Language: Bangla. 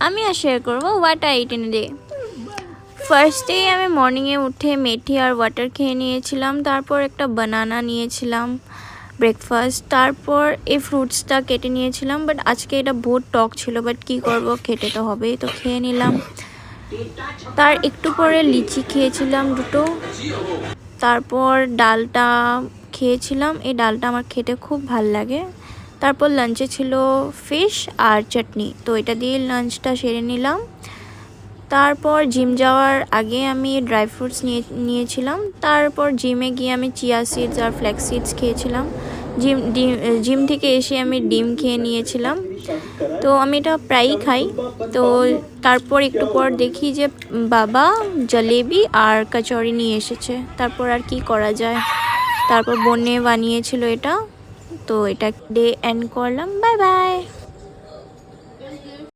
আমি আর শেয়ার করবো what I it in day. First day আমি মর্নিংয়ে উঠে মেথি আর ওয়াটার খেয়ে নিয়েছিলাম, তারপর একটা বানানা নিয়েছিলাম ব্রেকফাস্ট, তারপর এই ফ্রুটসটা কেটে নিয়েছিলাম। বাট আজকে এটা বহুত টক ছিল, বাট কি করব, খেতে তো হবেই, তো খেয়ে নিলাম। তার একটু পরে লিচি খেয়েছিলাম দুটো, তারপর ডালটা খেয়েছিলাম। এই ডালটা আমার খেতে খুব ভাল লাগে। তারপর লাঞ্চে ছিল ফিশ আর চাটনি, তো এটা দিয়ে লাঞ্চটা সেরে নিলাম। তারপর জিম যাওয়ার আগে আমি ড্রাই ফ্রুটস নিয়েছিলাম। তারপর জিমে গিয়ে আমি চিয়া সিডস আর ফ্ল্যাক্স সিডস খেয়েছিলাম। জিম থেকে এসে আমি ডিম খেয়ে নিয়েছিলাম। তো আমি এটা প্রায়ই খাই। তো তারপর একটু পর দেখি যে বাবা জলেবি আর কচুরি নিয়ে এসেছে। তারপর আর কি করা যায়, তারপর বোনে বানিয়েছিল এটা। তো এটা ডে এন্ড করলাম। Bye bye.